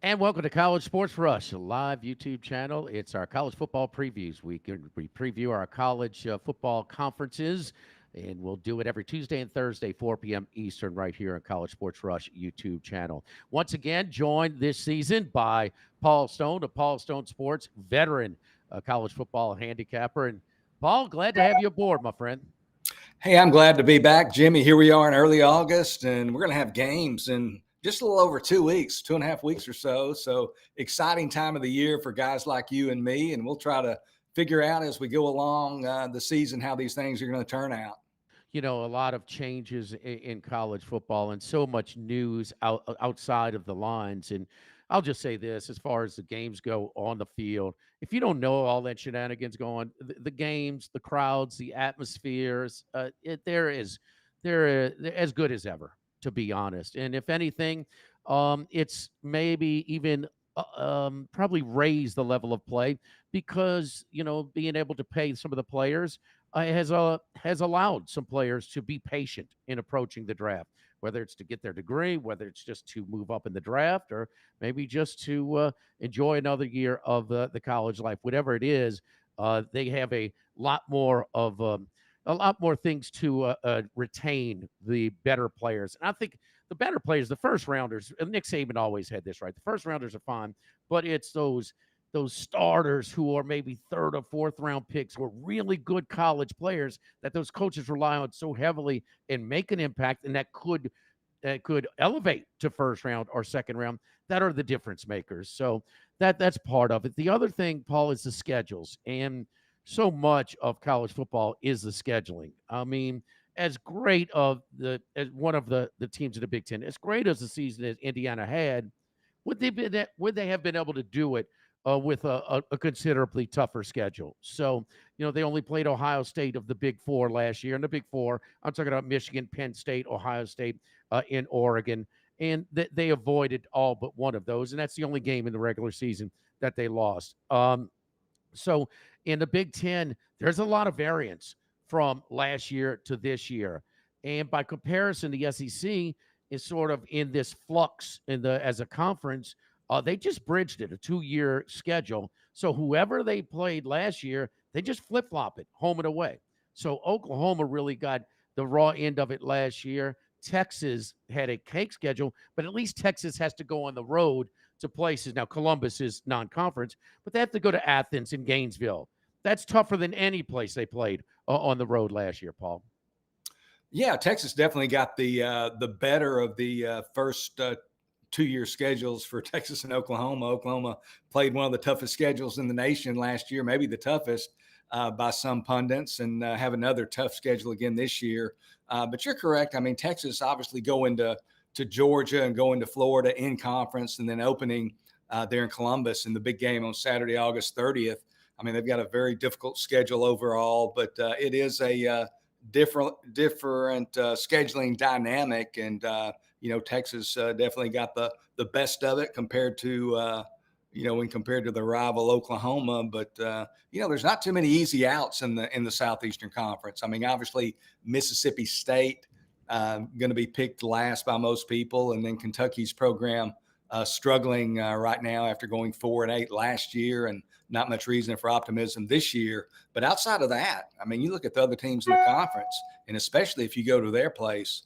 And welcome to College Sports Rush, a live YouTube channel. It's our college football previews week. We preview our college football conferences, and we'll do it every Tuesday and Thursday, 4 p.m. Eastern, right here on College Sports Rush YouTube channel. Once again, joined this season by Paul Stone of Paul Stone Sports, veteran college football handicapper. And Paul, glad to have you aboard, my friend. Hey, I'm glad to be back, Jimmy. Here we are in early August, and we're going to have games in just a little over 2 weeks, 2.5 weeks or so. So exciting time of the year for guys like you and me, and we'll try to figure out as we go along the season how these things are going to turn out. A lot of changes in college football and so much news outside of the lines. And I'll just say this as far as the games go on the field, if you don't know all that shenanigans going, the games, the crowds, the atmospheres, they're as good as ever, to be honest. And if anything, it's maybe even probably raise the level of play because, being able to pay some of the players has allowed some players to be patient in approaching the draft, whether it's to get their degree, whether it's just to move up in the draft, or maybe just to enjoy another year of the college life. Whatever it is, they have a lot more things to retain the better players. And I think the better players, the first rounders, and Nick Saban always had this right. The first rounders are fine, but it's those starters who are maybe third or fourth round picks who are really good college players that those coaches rely on so heavily and make an impact, and that could elevate to first round or second round. That are the difference makers. So that's part of it. The other thing, Paul, is the schedules, and so much of college football is the scheduling. I mean, as great of the as one of the teams in the Big Ten, as great as the season as Indiana had, would they have been able to do it with a considerably tougher schedule? So, they only played Ohio State of the Big Four last year. And the Big Four, I'm talking about Michigan, Penn State, Ohio State, in Oregon. And they avoided all but one of those. And that's the only game in the regular season that they lost. So in the Big Ten, there's a lot of variance from last year to this year. And by comparison, the SEC is sort of in this flux as a conference. They just bridged it, a 2-year schedule. So whoever they played last year, they just flip flop it home and away. So Oklahoma really got the raw end of it last year. Texas had a cake schedule, but at least Texas has to go on the road to places. Now, Columbus is non conference, but they have to go to Athens and Gainesville. That's tougher than any place they played on the road last year, Paul. Yeah, Texas definitely got the better of the first 2-year schedules for Texas and Oklahoma. Oklahoma played one of the toughest schedules in the nation last year, maybe the toughest by some pundits, and have another tough schedule again this year. But you're correct. I mean, Texas obviously going to Georgia and going to Florida in conference, and then opening there in Columbus in the big game on Saturday, August 30th. I mean, they've got a very difficult schedule overall, but it is a different scheduling dynamic, and Texas definitely got the best of it compared to when compared to the rival Oklahoma. But there's not too many easy outs in the Southeastern Conference. I mean, obviously Mississippi State going to be picked last by most people, and then Kentucky's program struggling right now after going 4-8 last year, and not much reason for optimism this year. But outside of that, I mean, you look at the other teams in the conference, and especially if you go to their place,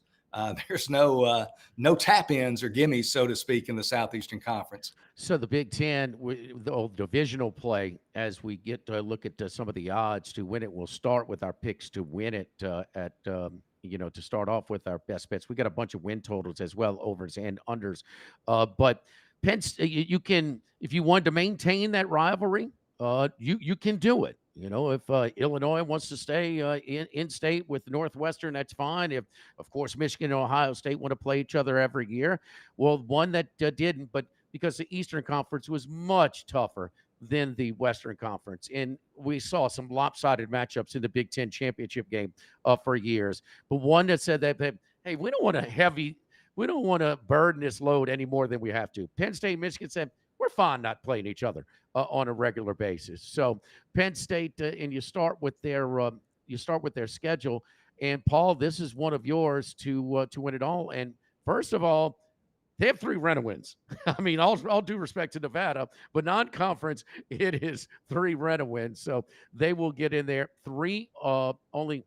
there's no tap-ins or gimmies, so to speak, in the Southeastern Conference. So the Big Ten, the old divisional play, as we get to look at some of the odds to win it, we'll start with our picks to win it to start off with our best bets. We got a bunch of win totals as well, overs and unders. But Penn, you can, if you want to maintain that rivalry, you can do it. If Illinois wants to stay in state with Northwestern, that's fine. If, of course, Michigan and Ohio State want to play each other every year, well, one that didn't, but because the Eastern Conference was much tougher than the Western Conference. And we saw some lopsided matchups in the Big Ten championship game for years. But one that said that, hey, we don't want to burden this load any more than we have to. Penn State and Michigan said, we're fine not playing each other on a regular basis. So Penn State, and you start with their schedule. And Paul, this is one of yours to win it all. And first of all, They have 3 rent wins. I mean, all due respect to Nevada, but non-conference, it is 3 rent wins. So they will get in there. Only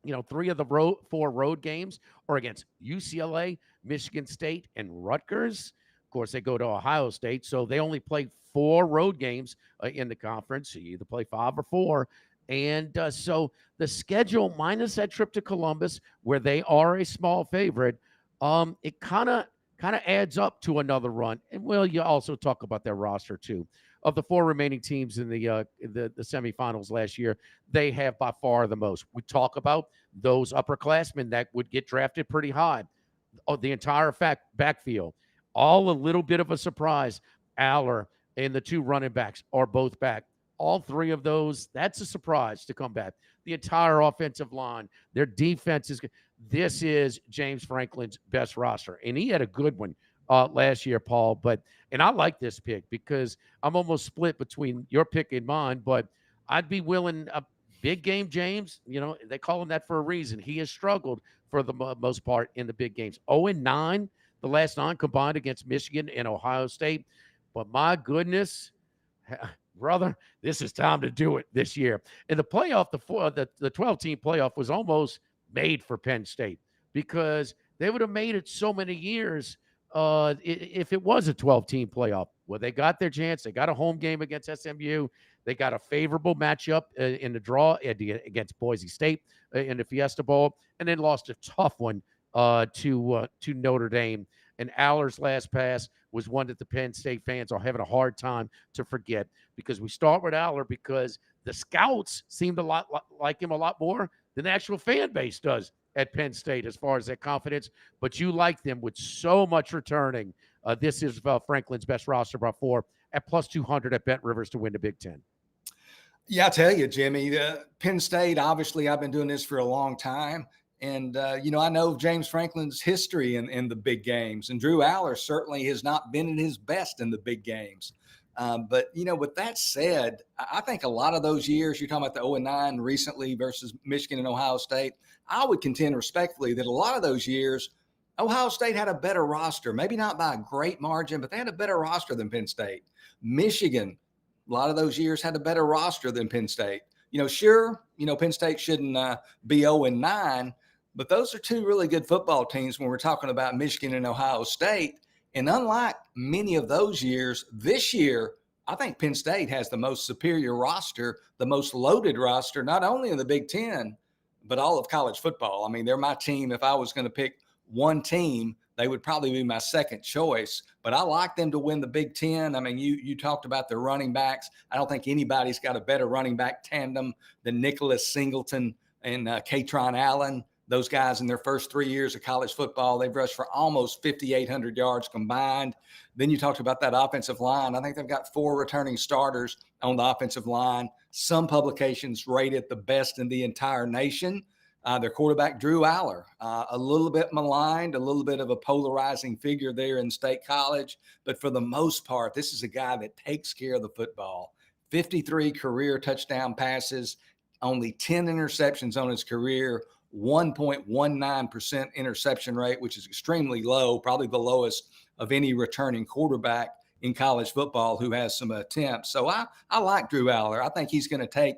3 of the 4 road games are against UCLA, Michigan State, and Rutgers. Of course, they go to Ohio State, so they only play 4 road games in the conference. You either play 5 or 4. And so the schedule, minus that trip to Columbus, where they are a small favorite, it kind of adds up to another run. And well, you also talk about their roster too. Of the 4 remaining teams in the semifinals last year, they have by far the most. We talk about those upperclassmen that would get drafted pretty high. Oh, the entire backfield, all a little bit of a surprise. Aller and the 2 running backs are both back. All 3 of those, that's a surprise to come back. The entire offensive line, their defense is. This is James Franklin's best roster, and he had a good one last year, Paul. And I like this pick because I'm almost split between your pick and mine. But I'd be willing. Big game James, they call him that for a reason. He has struggled for the most part in the big games. 0-9, the last 9 combined against Michigan and Ohio State. But my goodness, brother, this is time to do it this year. In the playoff, the 12-team playoff was almost made for Penn State because they would have made it so many years if it was a 12-team playoff. Well, they got their chance. They got a home game against SMU. They got a favorable matchup in the draw against Boise State in the Fiesta Bowl, and then lost a tough one to Notre Dame. And Aller's last pass was one that the Penn State fans are having a hard time to forget because we start with Aller because the scouts seemed like him a lot more than the actual fan base does at Penn State as far as their confidence. But you like them with so much returning. This is Franklin's best roster by 4 at plus 200 at Bet Rivers to win the Big Ten. Yeah, I tell you, Jimmy, Penn State, obviously, I've been doing this for a long time. And, I know James Franklin's history in the big games. And Drew Aller certainly has not been at his best in the big games. But, with that said, I think a lot of those years, you're talking about the 0-9 recently versus Michigan and Ohio State, I would contend respectfully that a lot of those years, Ohio State had a better roster, maybe not by a great margin, but they had a better roster than Penn State. Michigan, a lot of those years had a better roster than Penn State. Sure, Penn State shouldn't be 0-9, but those are 2 really good football teams when we're talking about Michigan and Ohio State. And unlike many of those years, this year, I think Penn State has the most superior roster, the most loaded roster, not only in the Big Ten, but all of college football. I mean, they're my team. If I was going to pick one team, they would probably be my second choice. But I like them to win the Big Ten. I mean, you talked about their running backs. I don't think anybody's got a better running back tandem than Nicholas Singleton and Katron Allen. Those guys in their first 3 years of college football, they've rushed for almost 5,800 yards combined. Then you talked about that offensive line. I think they've got 4 returning starters on the offensive line. Some publications rate it the best in the entire nation. Their quarterback, Drew Aller, a little bit maligned, a little bit of a polarizing figure there in State College. But for the most part, this is a guy that takes care of the football. 53 career touchdown passes, only 10 interceptions on his career, 1.19% interception rate, which is extremely low, probably the lowest of any returning quarterback in college football who has some attempts. So I like Drew Aller. I think he's going to take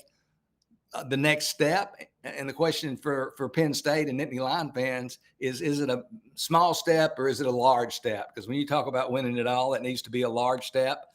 the next step. And the question for Penn State and Nittany Lion fans is it a small step or is it a large step? Because when you talk about winning it all, it needs to be a large step.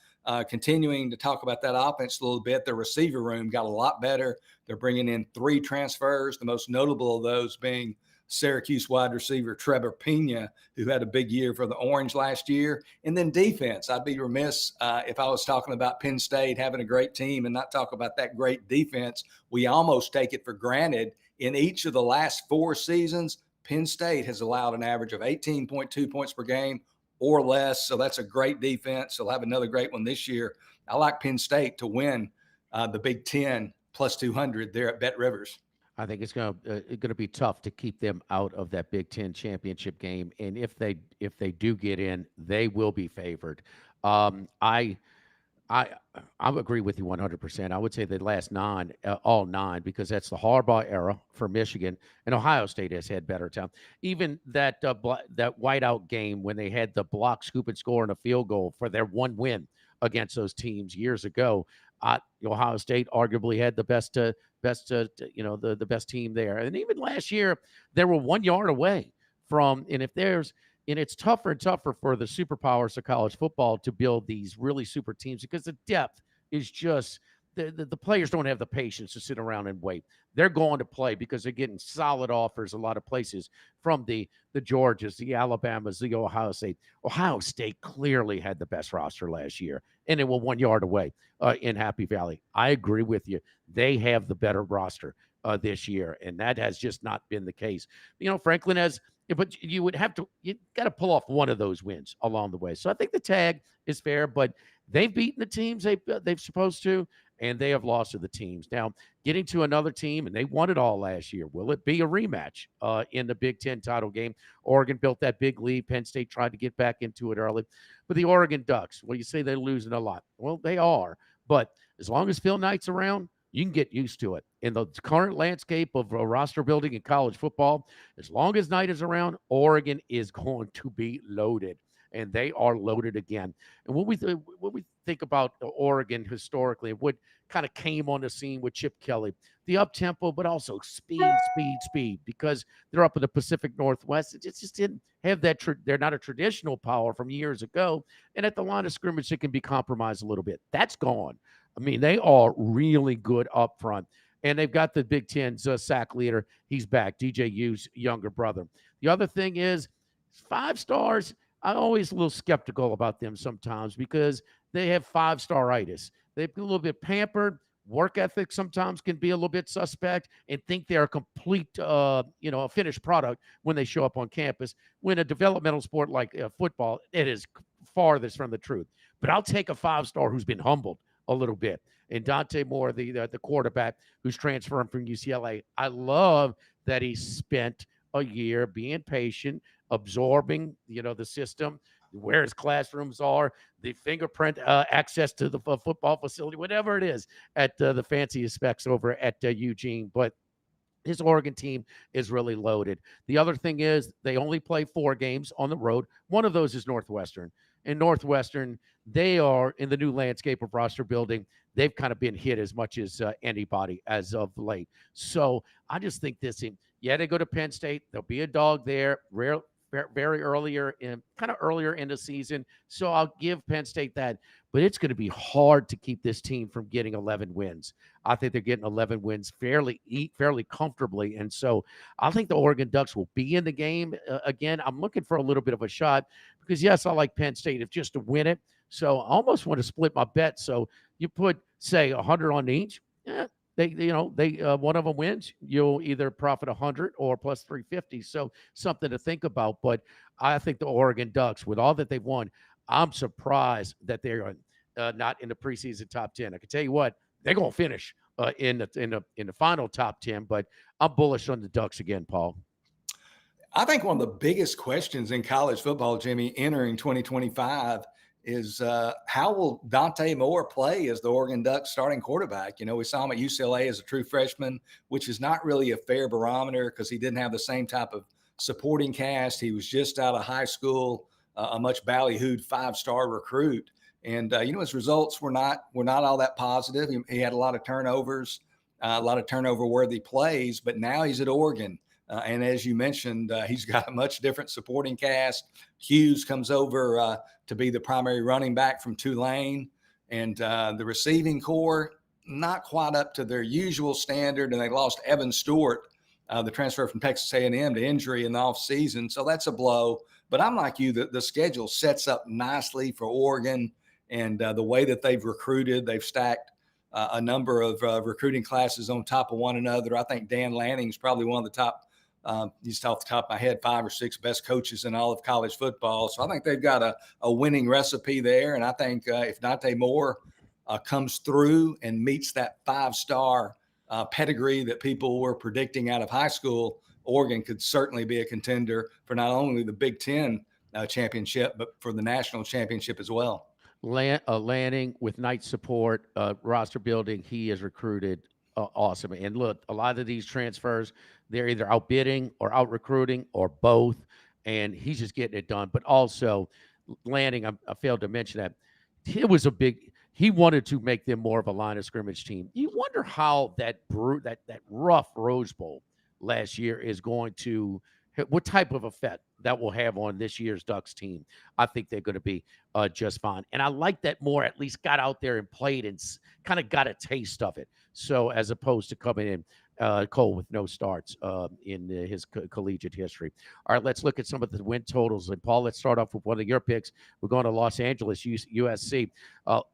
Continuing to talk about that offense a little bit, the receiver room got a lot better. They're bringing in 3 transfers, the most notable of those being Syracuse wide receiver Trevor Pena, who had a big year for the Orange last year. And then defense. I'd be remiss if I was talking about Penn State having a great team and not talk about that great defense. We almost take it for granted. In each of the last 4 seasons, Penn State has allowed an average of 18.2 points per game or less. So that's a great defense. They'll have another great one this year. I like Penn State to win the Big Ten plus 200 there at Bet Rivers. I think it's going to be tough to keep them out of that Big Ten championship game, and if they do get in, they will be favored. I I agree with you 100%. I would say the last 9, all 9, because that's the Harbaugh era for Michigan, and Ohio State has had better talent. Even that whiteout game when they had the block, scoop, and score and a field goal for their one win against those teams years ago. Ohio State arguably had the the best team there, and even last year they were 1 yard away from. And if there's and it's tougher and tougher for the superpowers of college football to build these really super teams because the depth is just the players don't have the patience to sit around and wait. They're going to play because they're getting solid offers a lot of places from the Georgias, the Alabamas, the Ohio State. Ohio State clearly had the best roster last year, and they were 1 yard away in Happy Valley. I agree with you. They have the better roster this year, and that has just not been the case. Franklin has, but you got to pull off one of those wins along the way. So I think the tag is fair, but they've beaten the teams they've supposed to, and they have lost to the teams. Now, getting to another team, and they won it all last year. Will it be a rematch in the Big Ten title game? Oregon built that big lead. Penn State tried to get back into it early. But the Oregon Ducks, well, you say they're losing a lot. Well, they are. But as long as Phil Knight's around, you can get used to it. In the current landscape of roster building in college football, as long as Knight is around, Oregon is going to be loaded, and they are loaded again. And when we think about Oregon historically, what kind of came on the scene with Chip Kelly, the up tempo, but also speed, speed, speed, because they're up in the Pacific Northwest. It just didn't have that. They're not a traditional power from years ago, and at the line of scrimmage, it can be compromised a little bit. That's gone. I mean, they are really good up front. And they've got the Big Ten's sack leader. He's back, DJU's younger brother. The other thing is 5 stars. I'm always a little skeptical about them sometimes because they have 5-star-itis. They're a little bit pampered. Work ethic sometimes can be a little bit suspect and think they're a complete, a finished product when they show up on campus. When a developmental sport like football, it is farthest from the truth. But I'll take a 5-star who's been humbled a little bit. And Dante Moore, the quarterback who's transferring from UCLA, I love that he spent a year being patient, absorbing, the system, where his classrooms are, the fingerprint access to the football facility, whatever it is at the fanciest specs over at Eugene. But his Oregon team is really loaded. The other thing is they only play 4 games on the road. One of those is Northwestern. And Northwestern, they are in the new landscape of roster building. They've kind of been hit as much as anybody as of late. So I just think this team, they go to Penn State. There'll be a dog there, very earlier in the season. So I'll give Penn State that. But it's going to be hard to keep this team from getting 11 wins. I think they're getting 11 wins fairly comfortably. And so I think the Oregon Ducks will be in the game again. I'm looking for a little bit of a shot because, yes, I like Penn State if just to win it. So I almost want to split my bet. So you put, say, 100 on each. They one of them wins, you'll either profit 100 or plus 350. So something to think about. But I think the Oregon Ducks, with all that they've won, I'm surprised that they're not in the preseason top 10. I can tell you what, they're going to finish in the final top 10. But I'm bullish on the Ducks again, Paul. I think one of the biggest questions in college football, Jimmy, entering 2025 is how will Dante Moore play as the Oregon Ducks starting quarterback? We saw him at UCLA as a true freshman, which is not really a fair barometer because he didn't have the same type of supporting cast. He was just out of high school, a much ballyhooed 5-star recruit. And, his results were not all that positive. He had a lot of turnovers, a lot of turnover-worthy plays, but now he's at Oregon. And as you mentioned, he's got a much different supporting cast. Hughes comes over to be the primary running back from Tulane. And the receiving core, not quite up to their usual standard. And they lost Evan Stewart, the transfer from Texas A&M, to injury in the offseason. So that's a blow. But I'm like you, the schedule sets up nicely for Oregon. And the way that they've recruited, they've stacked a number of recruiting classes on top of one another. I think Dan Lanning's probably one of the top, just off the top of my head, 5 or 6 best coaches in all of college football. So I think they've got a winning recipe there. And I think if Dante Moore comes through and meets that 5-star pedigree that people were predicting out of high school, Oregon could certainly be a contender for not only the Big Ten championship, but for the national championship as well. Lanning with night support, roster building, he is recruited awesome. And look, a lot of these transfers, they're either outbidding or out recruiting or both. And he's just getting it done. But also, Lanning, I failed to mention that it was a big. He wanted to make them more of a line of scrimmage team. You wonder how that rough Rose Bowl last year is going to, what type of effect that will have on this year's Ducks team. I think they're going to be just fine. And I like that more, at least got out there and played and kind of got a taste of it. So as opposed to coming in Cole with no starts in his collegiate history. All right, let's look at some of the win totals. And Paul, let's start off with one of your picks. We're going to Los Angeles, USC.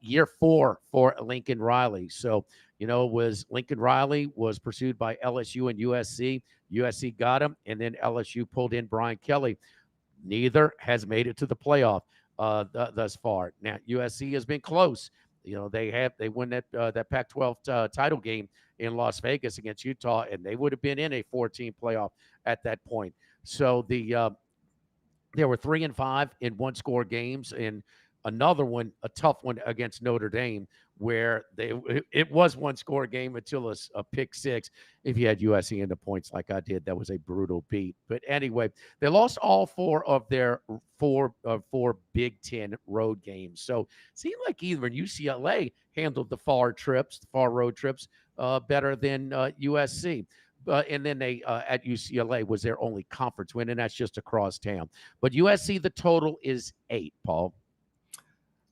Year 4 for Lincoln Riley. So, was Lincoln Riley was pursued by LSU and USC. USC got him, and then LSU pulled in Brian Kelly. Neither has made it to the playoff thus far. Now, USC has been close. They win that Pac-12 title game in Las Vegas against Utah, and they would have been in a 14 playoff at that point. So there were 3-5 in one-score games, and another one, a tough one against Notre Dame, where it was one-score game until a pick six. If you had USC in the points like I did, that was a brutal beat. But anyway, they lost all 4 of their four Big Ten road games. So it seemed like even UCLA handled the far road trips better than USC. And then they at UCLA was their only conference win, and that's just across town. But USC, the total is 8, Paul.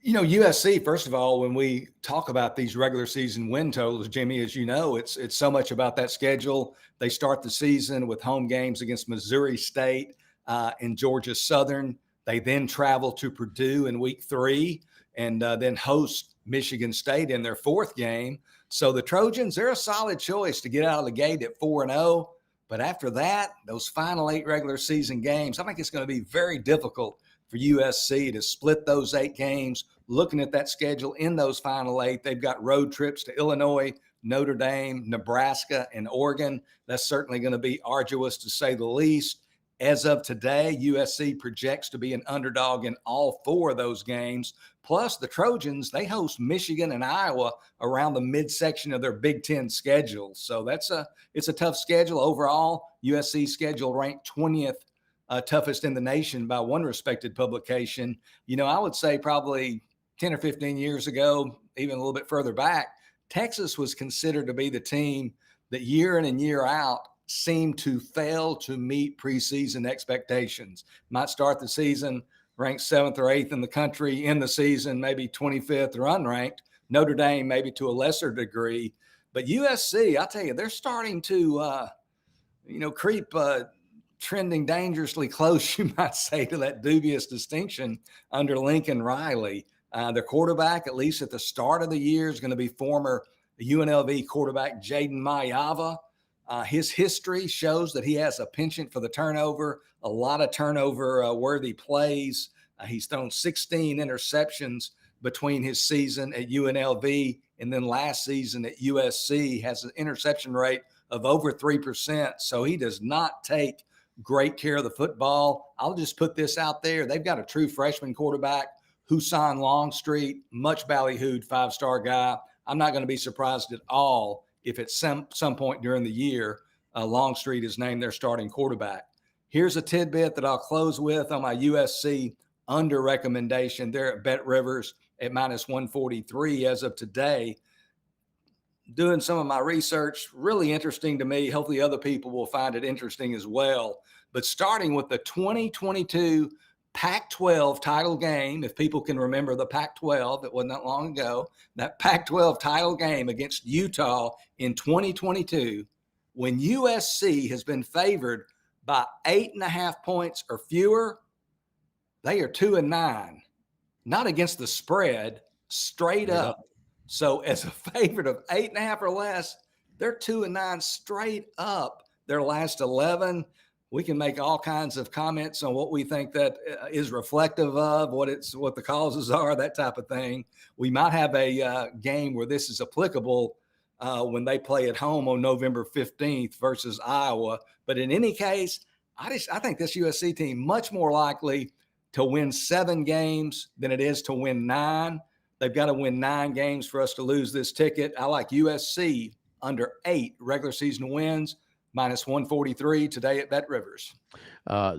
USC, first of all, when we talk about these regular season win totals, Jimmy, as you know, it's so much about that schedule. They start the season with home games against Missouri State and Georgia Southern. They then travel to Purdue in week 3 and then host Michigan State in their 4th game. So the Trojans, they're a solid choice to get out of the gate at 4-0. But after that, those final 8 regular season games, I think it's going to be very difficult for USC to split those 8 games. Looking at that schedule in those final 8, they've got road trips to Illinois, Notre Dame, Nebraska, and Oregon. That's certainly going to be arduous to say the least. As of today, USC projects to be an underdog in all 4 of those games. Plus, the Trojans, they host Michigan and Iowa around the midsection of their Big Ten schedule. So it's a tough schedule overall. USC schedule ranked 20th toughest in the nation by one respected publication. I would say probably 10 or 15 years ago, even a little bit further back, Texas was considered to be the team that year in and year out seemed to fail to meet preseason expectations. Might start the season ranked 7th or 8th in the country, in the season maybe 25th or unranked. Notre Dame maybe to a lesser degree. But USC, I'll tell you, they're starting to, creep trending dangerously close, you might say, to that dubious distinction under Lincoln Riley. Their quarterback, at least at the start of the year, is going to be former UNLV quarterback Jaden Mayava. His history shows that he has a penchant for the turnover, a lot of turnover-worthy plays. He's thrown 16 interceptions between his season at UNLV and then last season at USC, has an interception rate of over 3%. So he does not take great care of the football. I'll just put this out there. They've got a true freshman quarterback, Husan Longstreet, much ballyhooed 5-star guy. I'm not going to be surprised at all if at some point during the year, Longstreet is named their starting quarterback. Here's a tidbit that I'll close with on my USC under recommendation. They're at Bet Rivers at -143 as of today. Doing some of my research, really interesting to me. Hopefully other people will find it interesting as well. But starting with the 2022 Pac-12 title game, if people can remember the Pac-12, it wasn't that long ago, that Pac-12 title game against Utah in 2022, when USC has been favored by 8.5 points or fewer, they are 2-9, not against the spread, straight up. So as a favorite of 8.5 or less, they're 2-9 straight up their last 11. We can make all kinds of comments on what we think that is reflective of, what the causes are, that type of thing. We might have a game where this is applicable when they play at home on November 15th versus Iowa. But in any case, I think this USC team much more likely to win 7 games than it is to win 9. They've got to win 9 games for us to lose this ticket. I like USC under 8 regular season wins, minus 143 today at Bet Rivers.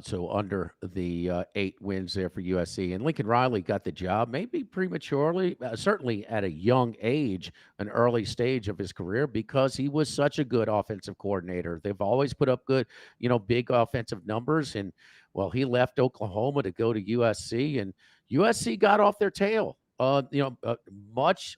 So under the 8 wins there for USC. And Lincoln Riley got the job, maybe prematurely, certainly at a young age, an early stage of his career, because he was such a good offensive coordinator. They've always put up good, big offensive numbers. And, well, he left Oklahoma to go to USC, and USC got off their tail, much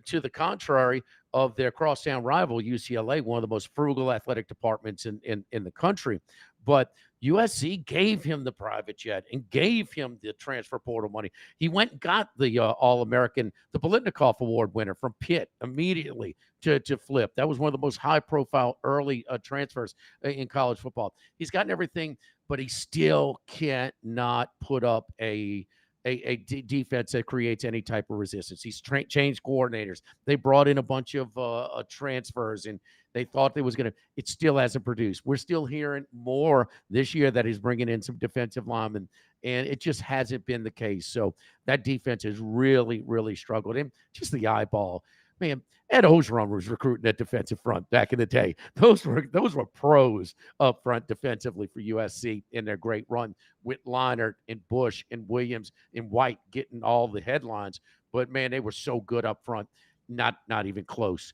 to the contrary of their crosstown rival, UCLA, one of the most frugal athletic departments in the country. But USC gave him the private jet and gave him the transfer portal money. He went and got the All-American, the Bolitnikoff Award winner from Pitt immediately to flip. That was one of the most high-profile early transfers in college football. He's gotten everything, but he still cannot put up a defense that creates any type of resistance. He's changed coordinators. They brought in a bunch of transfers, and they thought they was going to – it still hasn't produced. We're still hearing more this year that he's bringing in some defensive linemen, and it just hasn't been the case. So that defense has really, really struggled. And just the eyeball. Man, Ed Ogeron was recruiting that defensive front back in the day. Those were pros up front defensively for USC in their great run with Leinart and Bush and Williams and White getting all the headlines. But, man, they were so good up front, not even close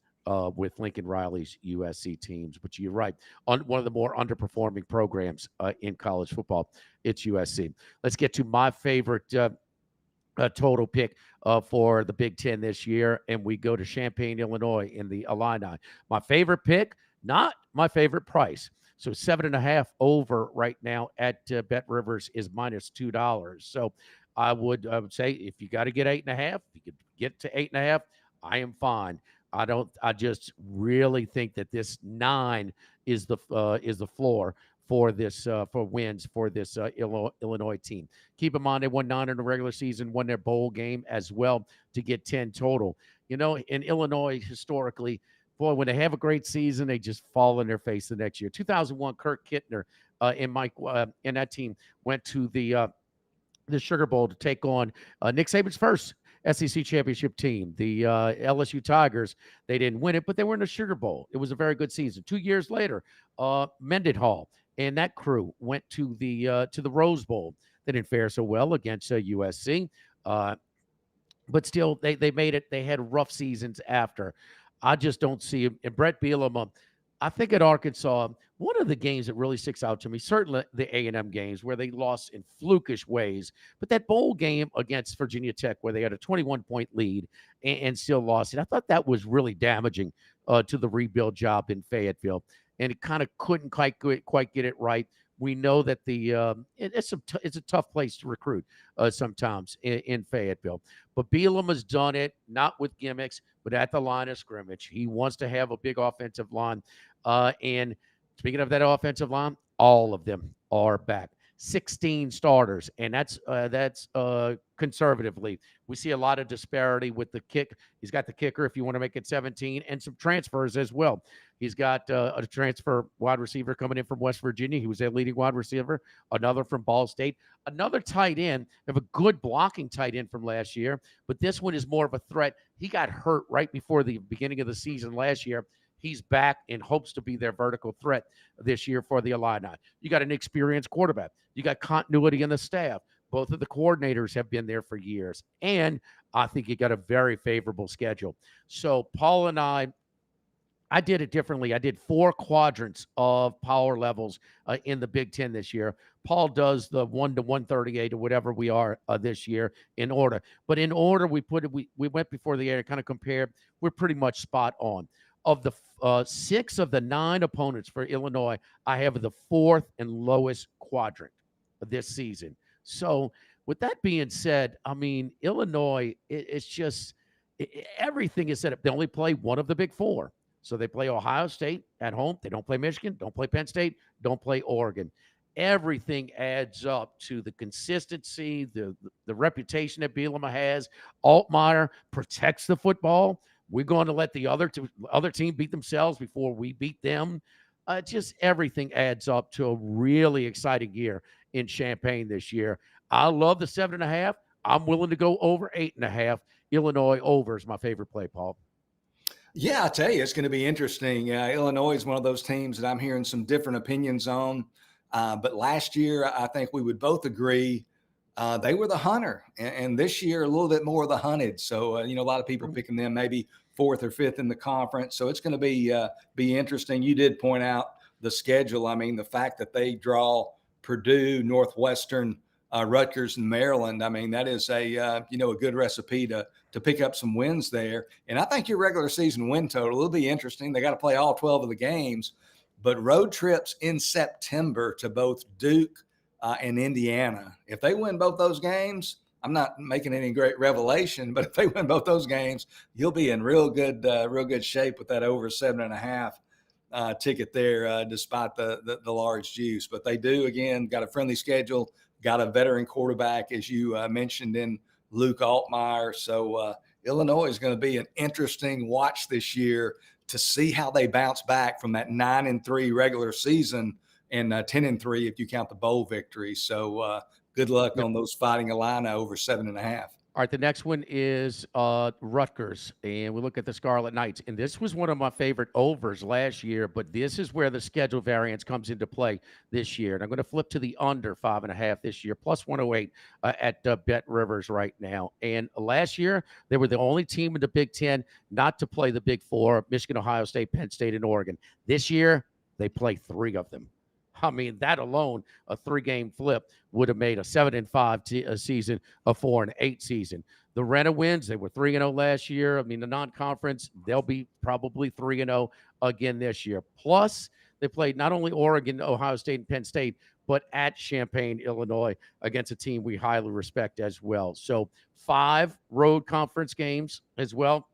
with Lincoln Riley's USC teams. But you're right. On one of the more underperforming programs in college football, it's USC. Let's get to my favorite total pick for the Big Ten this year, and we go to Champaign, Illinois in the Illini. My favorite pick, not my favorite price. So 7.5 over right now at Bet Rivers is minus $2. So I would say if you got to get 8.5, you could get to 8.5. I am fine. I just really think that this 9 is the floor for this for wins for this Illinois team. Keep in mind they won 9 in the regular season, won their bowl game as well to get 10 total. In Illinois historically, boy, when they have a great season, they just fall in their face the next year. 2001, Kirk Kittner and Mike and that team went to the Sugar Bowl to take on Nick Saban's first SEC championship team, the LSU Tigers. They didn't win it, but they were in the Sugar Bowl. It was a very good season. 2 years later, Mendenhall and that crew went to the Rose Bowl. They didn't fare so well against USC, but still they made it. They had rough seasons after. I just don't see him. And Brett Bielema, I think at Arkansas, one of the games that really sticks out to me, certainly the A&M games where they lost in flukish ways, but that bowl game against Virginia Tech where they had a 21-point lead and still lost it, I thought that was really damaging to the rebuild job in Fayetteville. And it kind of couldn't quite get it right. We know that it's a tough place to recruit sometimes in Fayetteville. But Bielema's done it, not with gimmicks, but at the line of scrimmage. He wants to have a big offensive line. And speaking of that offensive line, all of them are back. 16 starters, and that's conservatively. We see a lot of disparity with the kick. He's got the kicker, if you want to make it 17, and some transfers as well. He's got a transfer wide receiver coming in from West Virginia. He was their leading wide receiver. Another from Ball State. Another tight end. They have a good blocking tight end from last year, but this one is more of a threat. He got hurt right before the beginning of the season last year. He's back and hopes to be their vertical threat this year for the Illini. You got an experienced quarterback. You got continuity in the staff. Both of the coordinators have been there for years. And I think you got a very favorable schedule. So Paul and I did it differently. I did 4 quadrants of power levels in the Big Ten this year. Paul does the 1 to 138 or whatever we are this year in order. But in order, we went before the air and kind of compared. We're pretty much spot on. Of the 6 of the 9 opponents for Illinois, I have the 4th and lowest quadrant this season. So with that being said, I mean, Illinois, it's just everything is set up. They only play one of the Big 4. So they play Ohio State at home. They don't play Michigan, don't play Penn State, don't play Oregon. Everything adds up to the consistency, the reputation that Bielema has. Altmaier protects the football. We're going to let the other team beat themselves before we beat them. Just everything adds up to a really exciting year in Champaign this year. I love the 7.5. I'm willing to go over 8.5. Illinois over is my favorite play, Paul. Yeah, I tell you, it's going to be interesting. Illinois is one of those teams that I'm hearing some different opinions on. But last year, I think we would both agree they were the hunter, and this year a little bit more of the hunted. So a lot of people picking them maybe fourth or fifth in the conference. So it's going to be interesting. You did point out the schedule. I mean, the fact that they draw Purdue, Northwestern, Rutgers, and Maryland. I mean, that is a good recipe to pick up some wins there. And I think your regular season win total will be interesting. They got to play all 12 of the games, but road trips in September to both Duke and Indiana. If they win both those games, I'm not making any great revelation, but if they win both those games, you'll be in real good shape with that over 7.5 ticket there, despite the large juice. But they do, again, got a friendly schedule, got a veteran quarterback, as you mentioned, in Luke Altmaier. So Illinois is going to be an interesting watch this year to see how they bounce back from that 9-3 regular season and 10-3 if you count the bowl victory. So good luck on those Fighting Illini over 7.5. All right, the next one is Rutgers, and we look at the Scarlet Knights. And this was one of my favorite overs last year, but this is where the schedule variance comes into play this year. And I'm going to flip to the under 5.5 this year, plus 108 at Bet Rivers right now. And last year, they were the only team in the Big Ten not to play the Big Four: Michigan, Ohio State, Penn State, and Oregon. This year, they play 3 of them. I mean, that alone, a 3-game flip would have made a 7-5 season, a 4-8 season. The Rena wins, they were 3-0 last year. I mean, the non-conference, they'll be probably 3-0 again this year. Plus, they played not only Oregon, Ohio State, and Penn State, but at Champaign, Illinois, against a team we highly respect as well. So 5 road conference games as well.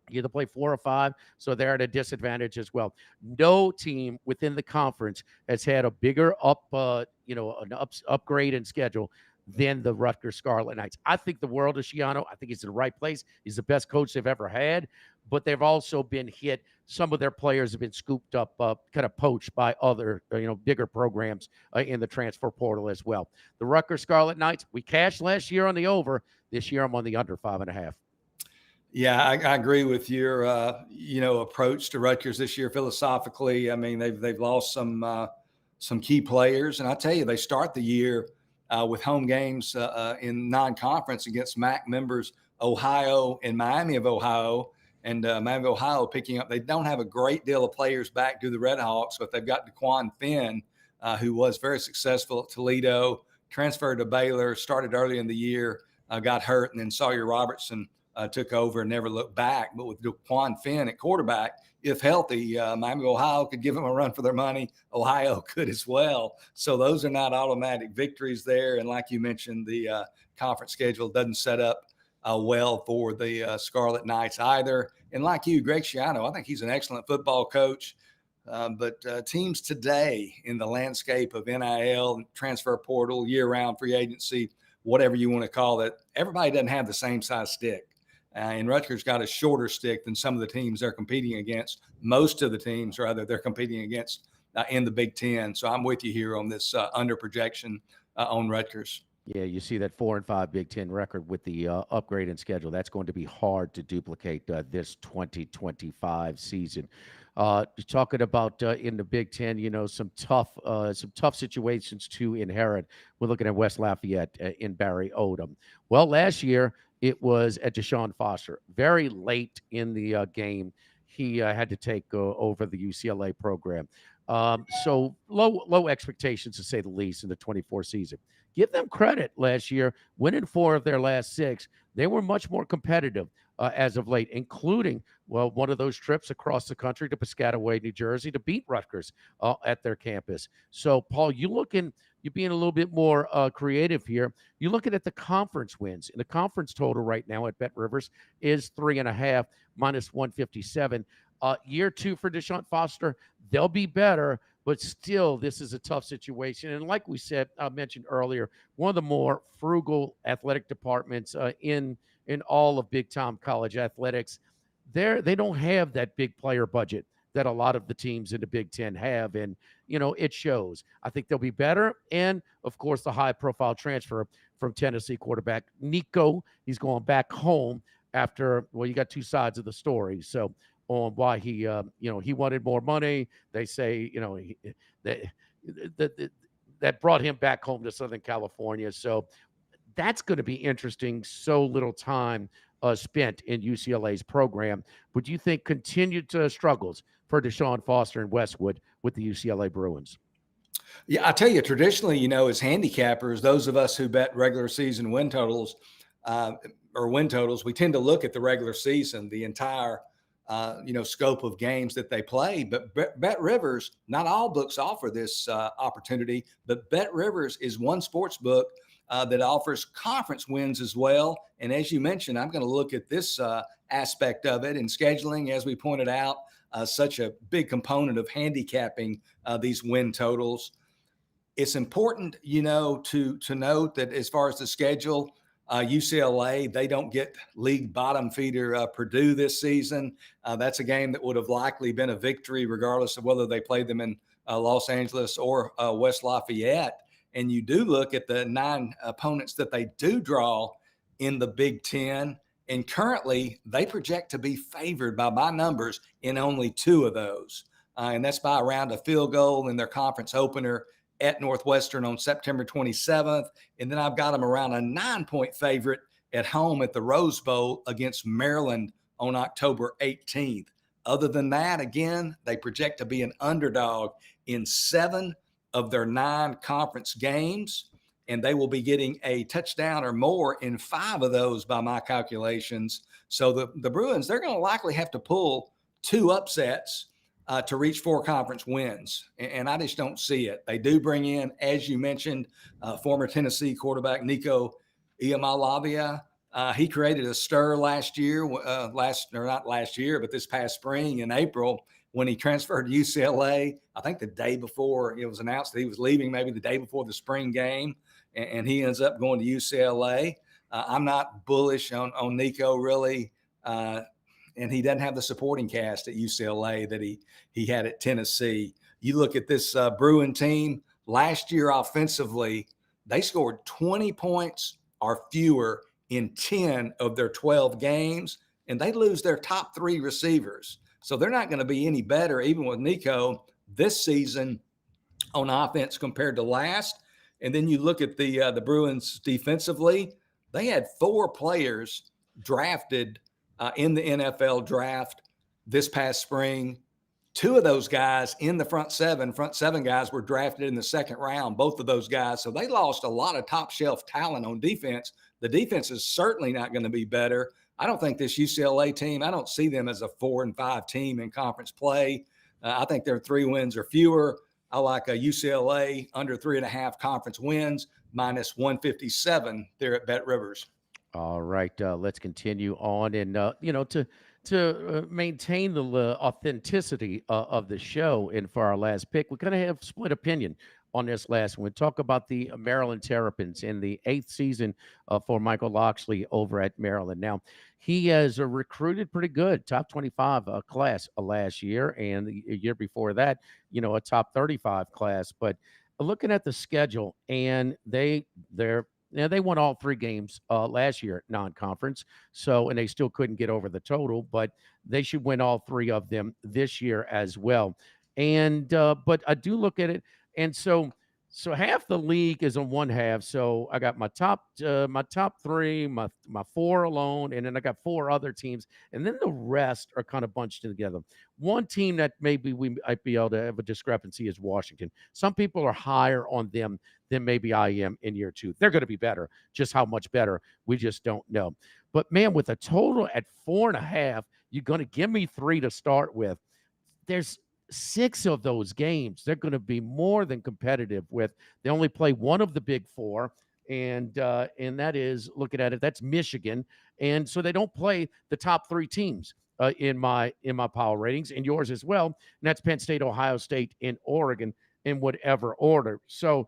You either play 4 or 5, so they're at a disadvantage as well. No team within the conference has had a bigger upgrade in schedule than the Rutgers Scarlet Knights. I think the world of Schiano. I think he's in the right place. He's the best coach they've ever had, but they've also been hit. Some of their players have been scooped up, kind of poached by other, bigger programs in the transfer portal as well. The Rutgers Scarlet Knights, we cashed last year on the over. This year, I'm on the under 5.5. Yeah, I agree with your approach to Rutgers this year philosophically. I mean, they've lost some key players, and I tell you, they start the year with home games in non-conference against MAC members Ohio and Miami of Ohio, and Miami of Ohio picking up. They don't have a great deal of players back to the Redhawks, but they've got DeQuan Finn, who was very successful at Toledo, transferred to Baylor, started early in the year, got hurt, and then Sawyer Robertson took over and never looked back. But with DeQuan Finn at quarterback, if healthy, Miami of Ohio could give them a run for their money. Ohio could as well. So those are not automatic victories there. And like you mentioned, the conference schedule doesn't set up well for the Scarlet Knights either. And like you, Greg Schiano, I think he's an excellent football coach. But teams today in the landscape of NIL, transfer portal, year-round free agency, whatever you want to call it, everybody doesn't have the same size stick. And Rutgers got a shorter stick than some of the teams they're competing against. Most of the teams, rather, they're competing against in the Big Ten. So I'm with you here on this under projection on Rutgers. Yeah, you see that 4-5 Big Ten record with the upgrade in schedule. That's going to be hard to duplicate this 2025 season. Talking about in the Big Ten, some tough situations to inherit. We're looking at West Lafayette in Barry Odom. Well, last year it was at Deshaun Foster. Very late in the game, he had to take over the UCLA program. So low expectations, to say the least, in the 24 season. Give them credit last year, winning 4 of their last 6. They were much more competitive as of late, including, one of those trips across the country to Piscataway, New Jersey, to beat Rutgers at their campus. So, Paul, you're being a little bit more creative here. You're looking at the conference wins. And the conference total right now at Bet Rivers is 3.5, minus 157. Year 2 for Deshaun Foster, they'll be better, but still, this is a tough situation. And like we said, I mentioned earlier, one of the more frugal athletic departments in all of big-time college athletics. They don't have that big player budget that a lot of the teams in the Big Ten have. And, it shows. I think they'll be better. And of course, the high profile transfer from Tennessee quarterback Nico, he's going back home after, well, you got two sides of the story. So on why he wanted more money. They say, that, that, that brought him back home to Southern California. So that's going to be interesting. So little time spent in UCLA's program. Would you think continued struggles for Deshaun Foster and Westwood with the UCLA Bruins? Yeah, I tell you, traditionally, as handicappers, those of us who bet regular season win totals or win totals, we tend to look at the regular season, the entire scope of games that they play. But Bet Rivers, not all books offer this opportunity, but Bet Rivers is one sports book that offers conference wins as well. And as you mentioned, I'm going to look at this aspect of it. And scheduling, as we pointed out, such a big component of handicapping these win totals. It's important, to note that as far as the schedule, UCLA, they don't get league bottom feeder Purdue this season. That's a game that would have likely been a victory regardless of whether they played them in Los Angeles or West Lafayette. And you do look at the 9 opponents that they do draw in the Big Ten. And currently, they project to be favored by my numbers in only 2 of those. And that's by around a field goal in their conference opener at Northwestern on September 27th. And then I've got them around a 9-point favorite at home at the Rose Bowl against Maryland on October 18th. Other than that, again, they project to be an underdog in 7 of their 9 conference games, and they will be getting a touchdown or more in 5 of those by my calculations. So the Bruins, they're going to likely have to pull 2 upsets to reach 4 conference wins, and I just don't see it. They do bring in, as you mentioned, former Tennessee quarterback Nico Iamaleava. He created a stir last year, not last year, but this past spring in April when he transferred to UCLA. I think the day before it was announced that he was leaving, maybe the day before the spring game, and he ends up going to UCLA. I'm not bullish on Nico, really. And he doesn't have the supporting cast at UCLA that he had at Tennessee. You look at this Bruin team last year offensively, they scored 20 points or fewer in 10 of their 12 games, and they lose their top 3 receivers. So they're not going to be any better, even with Nico, this season on offense compared to last. And then you look at the Bruins defensively, they had 4 players drafted in the NFL draft this past spring. 2 of those guys in the front seven guys were drafted in the 2nd round, both of those guys. So they lost a lot of top shelf talent on defense. The defense is certainly not going to be better. I don't think this UCLA team, I don't see them as a 4-5 team in conference play. I think they're 3 wins or fewer. I like a UCLA under 3.5 conference wins, minus 157 there at Bet Rivers. All right, let's continue on, and to maintain the authenticity of the show, and for our last pick, we're going to have split opinion on this last one. Talk about the Maryland Terrapins in the 8th season for Michael Locksley over at Maryland. Now, he has recruited pretty good, top 25 class last year, and the year before that, a top 35 class. But looking at the schedule, and they're now, they won all 3 games last year, non-conference, and they still couldn't get over the total, but they should win all 3 of them this year as well. And but I do look at it, and so half the league is on one half. So I got my top 3, my 4 alone, and then I got 4 other teams, and then the rest are kind of bunched together. One team that maybe we might be able to have a discrepancy is Washington. Some people are higher on them than maybe I am in year 2. They're going to be better. Just how much better, we just don't know. But man, with a total at 4.5, you're going to give me 3 to start with. There's 6 of those games they're going to be more than competitive with. They only play one of the Big 4, and that is, looking at it, that's Michigan, and so they don't play the top 3 teams in my power ratings, and yours as well. And that's Penn State, Ohio State, and Oregon in whatever order. So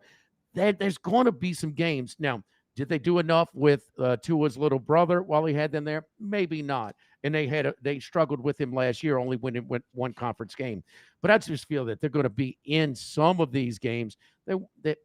there's going to be some games. Now, did they do enough with Tua's little brother while he had them there? Maybe not. and they struggled with him last year, only winning one conference game. But I just feel that they're going to be in some of these games. That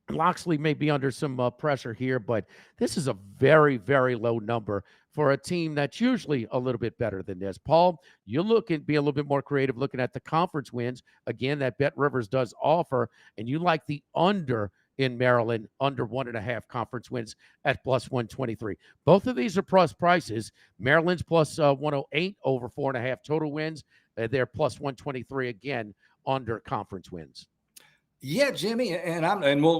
Loxley may be under some pressure here, but this is a very, very low number for a team that's usually a little bit better than this. Paul, you look and be a little bit more creative looking at the conference wins. Again, that Bet Rivers does offer, and you like the under in Maryland, under 1.5 conference wins at plus 123. Both of these are plus prices. Maryland's plus 108 over 4.5 total wins. They're plus 123 again under conference wins. Yeah, Jimmy, and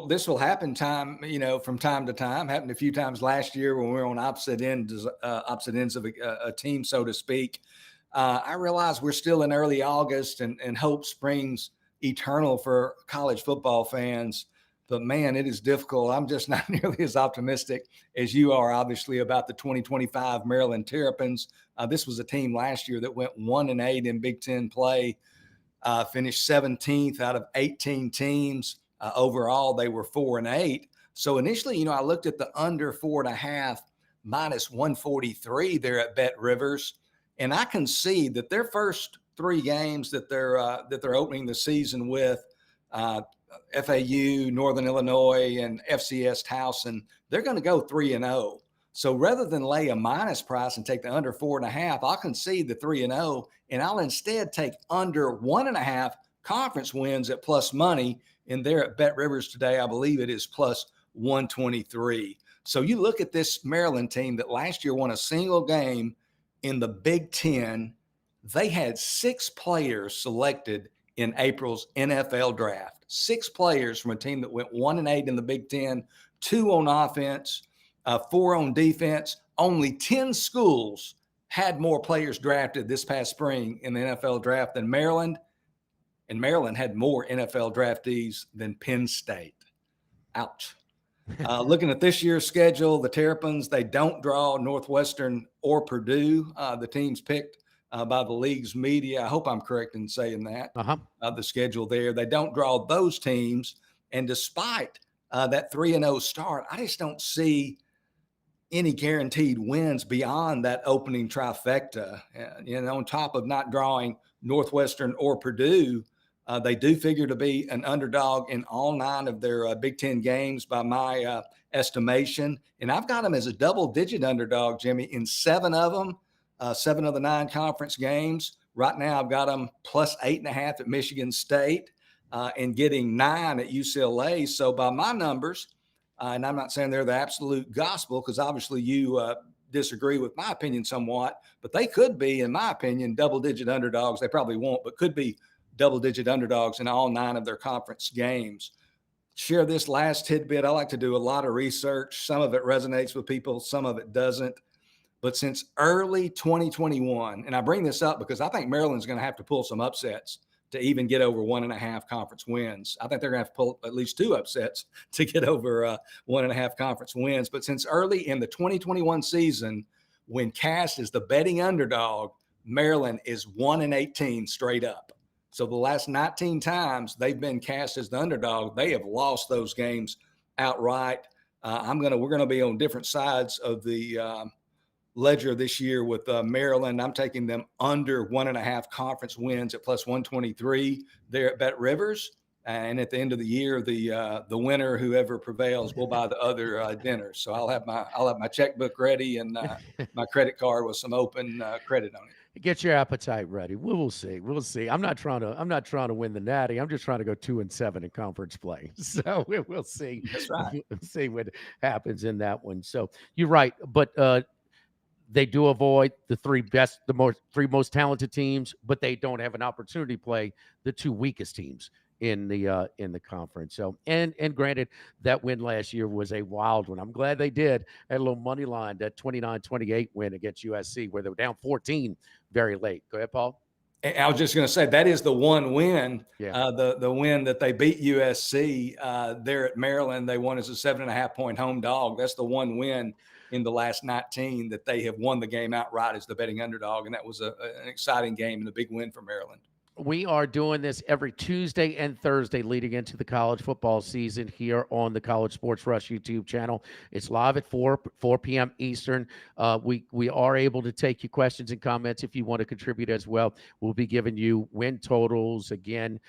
this will happen from time to time. Happened a few times last year when we were on opposite ends of a team, so to speak. I realize we're still in early August, and hope springs eternal for college football fans. But man, it is difficult. I'm just not nearly as optimistic as you are, obviously, about the 2025 Maryland Terrapins. This was a team last year that went 1-8 in Big Ten play. Finished 17th out of 18 teams. Overall, they were 4-8. So initially, I looked at the under 4.5 minus 143 there at Bet Rivers, and I can see that their first 3 games that they're opening the season with, FAU, Northern Illinois, and FCS Towson, they're going to go 3-0. So rather than lay a minus price and take the under 4.5, I'll concede the 3-0, and I'll instead take under 1.5 conference wins at plus money. And there at Bet Rivers today, I believe it is plus 123. So you look at this Maryland team that last year won a single game in the Big Ten. They had 6 players selected in April's NFL draft. 6 players from a team that went 1-8 in the Big Ten, 2 on offense, 4 on defense. Only 10 schools had more players drafted this past spring in the NFL draft than Maryland, and Maryland had more NFL draftees than Penn State. Ouch. Looking at this year's schedule, the Terrapins, they don't draw Northwestern or Purdue. The teams picked by the league's media. I hope I'm correct in saying that. The schedule there, they don't draw those teams. And despite that 3-0 start, I just don't see any guaranteed wins beyond that opening trifecta. On top of not drawing Northwestern or Purdue, they do figure to be an underdog in all 9 of their Big Ten games by my estimation. And I've got them as a double-digit underdog, Jimmy, in 7 of them, 7 of the 9 conference games. Right now, I've got them plus 8.5 at Michigan State and getting 9 at UCLA. So by my numbers, and I'm not saying they're the absolute gospel, because obviously you disagree with my opinion somewhat, but they could be, in my opinion, double-digit underdogs. They probably won't, but could be double-digit underdogs in all 9 of their conference games. Share this last tidbit. I like to do a lot of research. Some of it resonates with people, some of it doesn't. But since early 2021, and I bring this up because I think Maryland's going to have to pull some upsets to even get over 1.5 conference wins. I think they're going to have to pull at least 2 upsets to get over 1.5 conference wins. But since early in the 2021 season, when cast as the betting underdog, Maryland is 1-18 straight up. So the last 19 times they've been cast as the underdog, they have lost those games outright. We're going to be on different sides of the ledger this year with Maryland. I'm taking them under 1.5 conference wins at plus 123 there at Bet Rivers. And at the end of the year, the winner, whoever prevails, will buy the other dinner. So I'll have my checkbook ready and my credit card with some open credit on it. Get your appetite ready. We'll see. We'll see. I'm not trying to win the Natty. I'm just trying to go 2-7 in conference play. So we'll see. That's right. We'll see what happens in that one. So you're right, but they do avoid the 3 most talented teams, but they don't have an opportunity to play the 2 weakest teams in the conference. So and granted, that win last year was a wild one. I'm glad they did. Had a little money line, that 29-28 win against USC, where they were down 14 very late. Go ahead, Paul. I was just going to say that is the one win, the win that they beat USC there at Maryland. They won as a 7.5-point home dog. That's the one win in the last 19 that they have won the game outright as the betting underdog. And that was an exciting game and a big win for Maryland. We are doing this every Tuesday and Thursday leading into the college football season here on the College Sports Rush YouTube channel. It's live at 4 p.m. Eastern. We are able to take your questions and comments if you want to contribute as well. We'll be giving you win totals, again,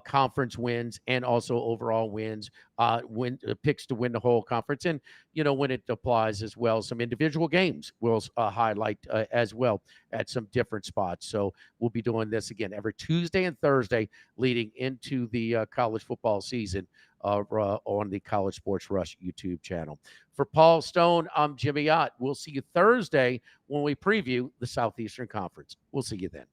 conference wins, and also overall wins, picks to win the whole conference. And, when it applies as well, some individual games we'll highlight as well at some different spots. So we'll be doing this again every Tuesday and Thursday leading into the college football season on the College Sports Rush YouTube channel. For Paul Stone, I'm Jimmy Ott. We'll see you Thursday when we preview the Southeastern Conference. We'll see you then.